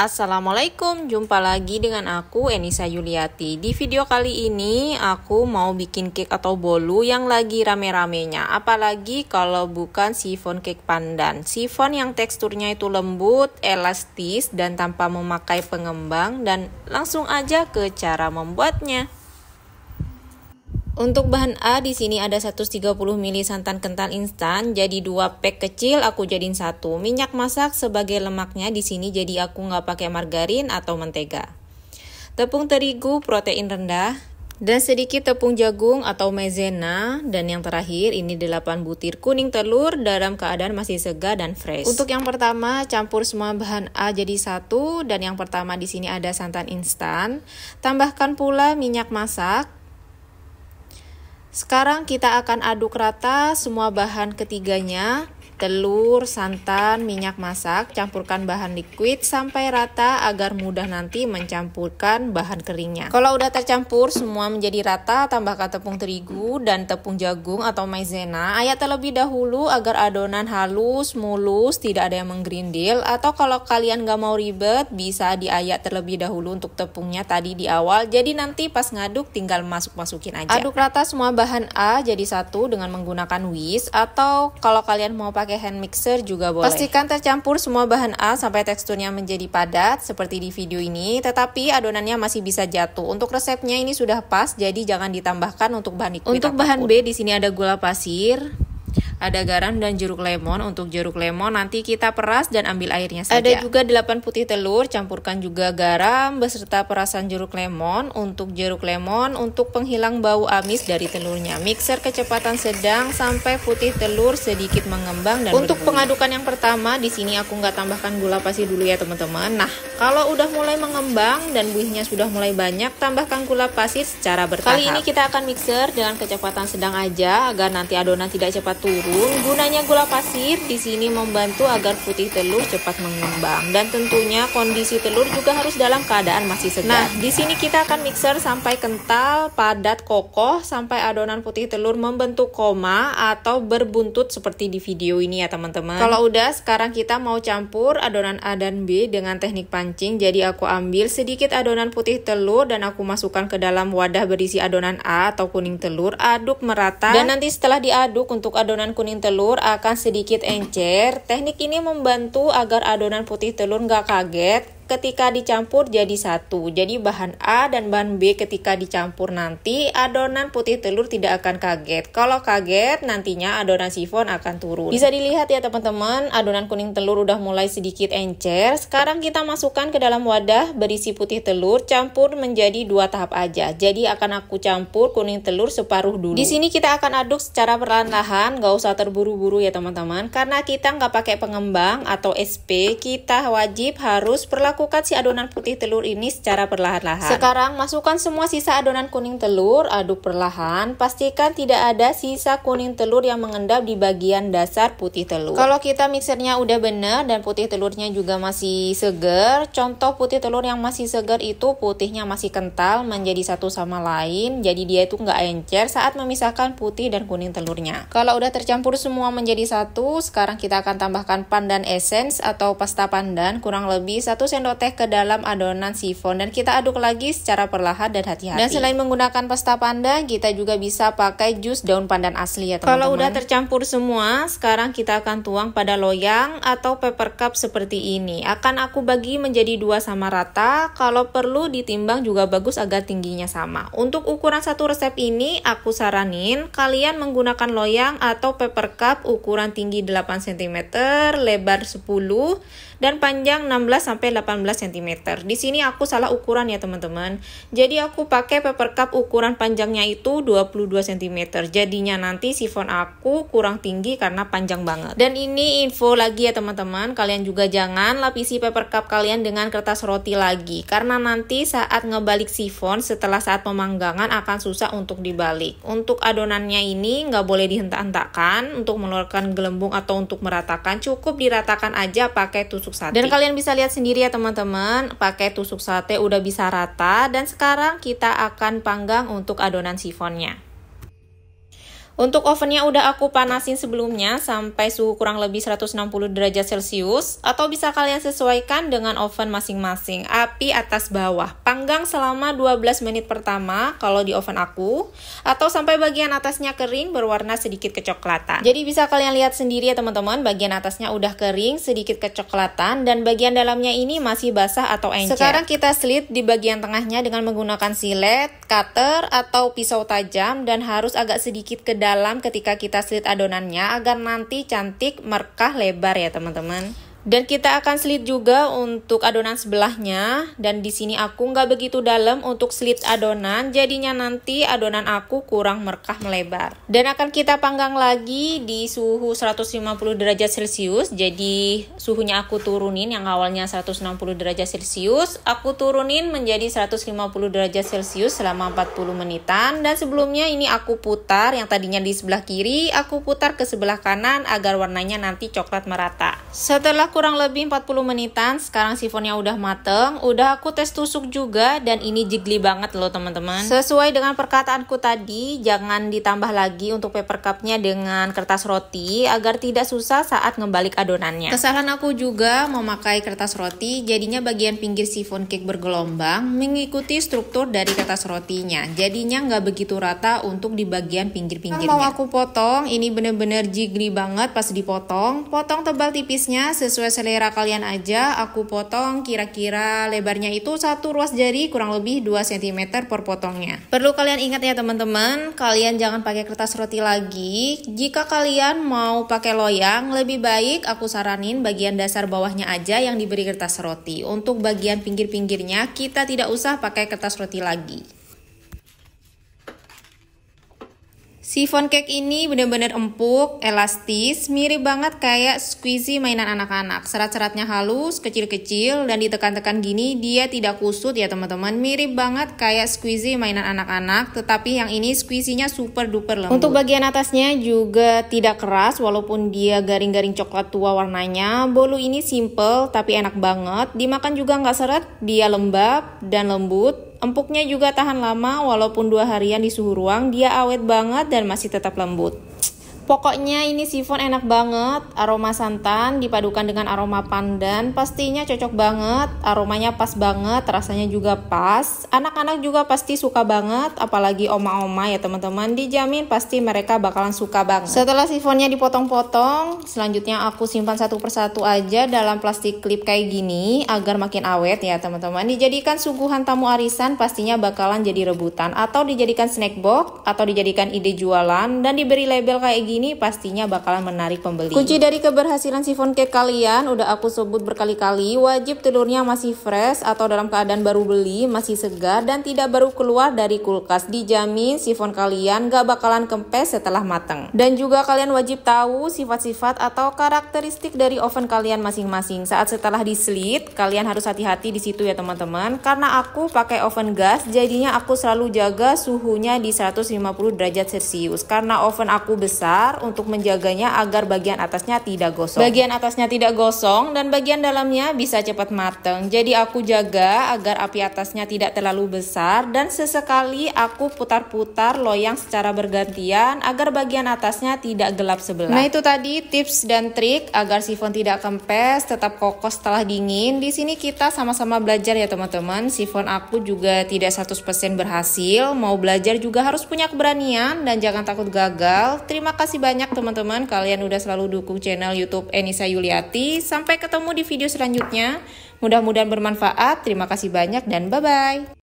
Assalamualaikum, jumpa lagi dengan aku Enisa Yuliati. Di video kali ini aku mau bikin cake atau bolu yang lagi rame-ramenya. Apalagi kalau bukan chiffon cake pandan. Chiffon yang teksturnya itu lembut, elastis, dan tanpa memakai pengembang. Dan langsung aja ke cara membuatnya. Untuk bahan A di sini ada 130 ml santan kental instan, jadi 2 pack kecil aku jadiin 1. Minyak masak sebagai lemaknya di sini, jadi aku nggak pakai margarin atau mentega. Tepung terigu protein rendah dan sedikit tepung jagung atau maizena, dan yang terakhir ini 8 butir kuning telur dalam keadaan masih segar dan fresh. Untuk yang pertama campur semua bahan A jadi 1, dan yang pertama di sini ada santan instan. Tambahkan pula minyak masak. Sekarang kita akan aduk rata semua bahan ketiganya, telur, santan, minyak masak, campurkan bahan liquid sampai rata agar mudah nanti mencampurkan bahan keringnya. Kalau udah tercampur semua menjadi rata, tambahkan tepung terigu dan tepung jagung atau maizena. Ayak terlebih dahulu agar adonan halus, mulus, tidak ada yang menggerindil. Atau kalau kalian gak mau ribet, bisa diayak terlebih dahulu untuk tepungnya tadi di awal. Jadi nanti pas ngaduk tinggal masukin aja. Aduk rata semua bahan A jadi 1 dengan menggunakan whisk, atau kalau kalian mau pakai hand mixer juga boleh. Pastikan tercampur semua bahan A sampai teksturnya menjadi padat seperti di video ini, tetapi adonannya masih bisa jatuh. Untuk resepnya ini sudah pas, jadi jangan ditambahkan untuk bahan liquid. Untuk bahan B di sini ada gula pasir, ada garam dan jeruk lemon. Untuk jeruk lemon nanti kita peras dan ambil airnya saja. Ada juga 8 putih telur, campurkan juga garam beserta perasan jeruk lemon. Untuk jeruk lemon untuk penghilang bau amis dari telurnya. Mixer kecepatan sedang sampai putih telur sedikit mengembang dan untuk pengadukan yang pertama di sini aku nggak tambahkan gula pasir dulu ya teman-teman. Nah, kalau udah mulai mengembang dan buihnya sudah mulai banyak, tambahkan gula pasir secara bertahap. Kali ini kita akan mixer dengan kecepatan sedang aja agar nanti adonan tidak cepat turun. Gunanya gula pasir di sini membantu agar putih telur cepat mengembang, dan tentunya kondisi telur juga harus dalam keadaan masih segar. Nah, di sini kita akan mixer sampai kental, padat, kokoh sampai adonan putih telur membentuk koma atau berbuntut seperti di video ini ya teman-teman. Kalau udah, sekarang kita mau campur adonan A dan B dengan teknik pancing. Jadi aku ambil sedikit adonan putih telur dan aku masukkan ke dalam wadah berisi adonan A atau kuning telur, aduk merata, dan nanti setelah diaduk untuk adonan kuning telur akan sedikit encer. Teknik ini membantu agar adonan putih telur nggak kaget ketika dicampur jadi 1. Jadi bahan A dan bahan B ketika dicampur nanti adonan putih telur tidak akan kaget. Kalau kaget nantinya adonan chiffon akan turun. Bisa dilihat ya teman-teman, adonan kuning telur udah mulai sedikit encer. Sekarang kita masukkan ke dalam wadah berisi putih telur, campur menjadi 2 tahap aja. Jadi akan aku campur kuning telur separuh dulu. Di sini kita akan aduk secara perlahan-lahan, gak usah terburu-buru ya teman-teman. Karena kita nggak pakai pengembang atau SP, kita wajib harus lakukan si adonan putih telur ini secara perlahan-lahan. Sekarang masukkan semua sisa adonan kuning telur, aduk perlahan. Pastikan tidak ada sisa kuning telur yang mengendap di bagian dasar putih telur. Kalau kita mixernya udah bener dan putih telurnya juga masih segar, contoh putih telur yang masih segar itu putihnya masih kental menjadi satu sama lain, jadi dia itu nggak encer saat memisahkan putih dan kuning telurnya. Kalau udah tercampur semua menjadi 1, sekarang kita akan tambahkan pandan essence atau pasta pandan kurang lebih 1 sendok teh ke dalam adonan chiffon, dan kita aduk lagi secara perlahan dan hati-hati. Dan selain menggunakan pasta pandan, kita juga bisa pakai jus daun pandan asli ya teman-teman. Kalau udah tercampur semua, sekarang kita akan tuang pada loyang atau paper cup seperti ini. Akan aku bagi menjadi 2 sama rata. Kalau perlu ditimbang juga bagus agar tingginya sama. Untuk ukuran satu resep ini aku saranin kalian menggunakan loyang atau paper cup ukuran tinggi 8 cm, lebar 10 dan panjang 16 sampai 18 cm. Di sini aku salah ukuran ya teman-teman. Jadi aku pakai paper cup ukuran panjangnya itu 22 cm. Jadinya nanti chiffon aku kurang tinggi karena panjang banget. Dan ini info lagi ya teman-teman, kalian juga jangan lapisi paper cup kalian dengan kertas roti lagi, karena nanti saat ngebalik chiffon setelah saat pemanggangan akan susah untuk dibalik. Untuk adonannya ini nggak boleh dihentak-hentakkan untuk mengeluarkan gelembung atau untuk meratakan, cukup diratakan aja pakai tusuk sate. Dan kalian bisa lihat sendiri ya teman-teman, pakai tusuk sate udah bisa rata. Dan sekarang kita akan panggang untuk adonan chiffonnya. Untuk ovennya udah aku panasin sebelumnya sampai suhu kurang lebih 160 derajat Celcius, atau bisa kalian sesuaikan dengan oven masing-masing. Api atas bawah, panggang selama 12 menit pertama kalau di oven aku, atau sampai bagian atasnya kering berwarna sedikit kecoklatan. Jadi bisa kalian lihat sendiri ya teman-teman, bagian atasnya udah kering sedikit kecoklatan dan bagian dalamnya ini masih basah atau encer. Sekarang kita slit di bagian tengahnya dengan menggunakan silet, cutter, atau pisau tajam, dan harus agak sedikit ke dalam ketika kita slit adonannya agar nanti cantik, merkah, lebar ya teman-teman. Dan kita akan slit juga untuk adonan sebelahnya, dan di sini aku nggak begitu dalam untuk slit adonan, jadinya nanti adonan aku kurang merkah melebar. Dan akan kita panggang lagi di suhu 150 derajat Celcius. Jadi suhunya aku turunin, yang awalnya 160 derajat Celcius aku turunin menjadi 150 derajat Celcius selama 40 menitan. Dan sebelumnya ini aku putar, yang tadinya di sebelah kiri aku putar ke sebelah kanan agar warnanya nanti coklat merata. Setelah kurang lebih 40 menitan, sekarang sifonnya udah mateng. Udah aku tes tusuk juga, dan ini jiggly banget loh teman-teman. Sesuai dengan perkataanku tadi, jangan ditambah lagi untuk paper cupnya dengan kertas roti agar tidak susah saat ngebalik adonannya. Kesalahan aku juga memakai kertas roti, jadinya bagian pinggir sifon cake bergelombang mengikuti struktur dari kertas rotinya. Jadinya nggak begitu rata untuk di bagian pinggir-pinggirnya. Mau aku potong, ini bener-bener jiggly banget pas dipotong. Potong tebal tipisnya sesuai selera kalian aja. Aku potong kira-kira lebarnya itu 1 ruas jari, kurang lebih 2 cm per potongnya. Perlu kalian ingat ya teman-teman, kalian jangan pakai kertas roti lagi. Jika kalian mau pakai loyang, lebih baik aku saranin bagian dasar bawahnya aja yang diberi kertas roti. Untuk bagian pinggir-pinggirnya kita tidak usah pakai kertas roti lagi. Sifon cake ini benar-benar empuk, elastis, mirip banget kayak squeezy mainan anak-anak. Serat-seratnya halus, kecil-kecil, dan ditekan-tekan gini dia tidak kusut ya teman-teman. Mirip banget kayak squeezy mainan anak-anak, tetapi yang ini squeezy-nya super duper lembut. Untuk bagian atasnya juga tidak keras, walaupun dia garing-garing coklat tua warnanya. Bolu ini simple tapi enak banget, dimakan juga nggak seret, dia lembab dan lembut. Empuknya juga tahan lama, walaupun 2 harian di suhu ruang, dia awet banget dan masih tetap lembut. Pokoknya ini sifon enak banget, aroma santan dipadukan dengan aroma pandan, pastinya cocok banget, aromanya pas banget, rasanya juga pas. Anak-anak juga pasti suka banget, apalagi oma-oma ya teman-teman, dijamin pasti mereka bakalan suka banget. Setelah sifonnya dipotong-potong, selanjutnya aku simpan satu persatu aja dalam plastik klip kayak gini, agar makin awet ya teman-teman. Dijadikan suguhan tamu arisan pastinya bakalan jadi rebutan, atau dijadikan snack box, atau dijadikan ide jualan, dan diberi label kayak gini. Ini pastinya bakalan menarik pembeli. Kunci dari keberhasilan sifon cake kalian udah aku sebut berkali-kali, wajib telurnya masih fresh atau dalam keadaan baru beli, masih segar dan tidak baru keluar dari kulkas. Dijamin sifon kalian gak bakalan kempes setelah matang. Dan juga kalian wajib tahu sifat-sifat atau karakteristik dari oven kalian masing-masing. Saat setelah di-slit, kalian harus hati-hati di situ ya teman-teman. Karena aku pakai oven gas, jadinya aku selalu jaga suhunya di 150 derajat Celcius. Karena oven aku besar, untuk menjaganya agar bagian atasnya tidak gosong. Bagian atasnya tidak gosong dan bagian dalamnya bisa cepat mateng. Jadi aku jaga agar api atasnya tidak terlalu besar, dan sesekali aku putar-putar loyang secara bergantian agar bagian atasnya tidak gelap sebelah. Nah itu tadi tips dan trik agar sifon tidak kempes, tetap kokoh setelah dingin. Di sini kita sama-sama belajar ya teman-teman. Sifon aku juga tidak 100% berhasil. Mau belajar juga harus punya keberanian dan jangan takut gagal. Terima kasih banyak teman-teman, kalian udah selalu dukung channel YouTube Enisa Yuliati. Sampai ketemu di video selanjutnya. Mudah-mudahan bermanfaat. Terima kasih banyak dan bye-bye.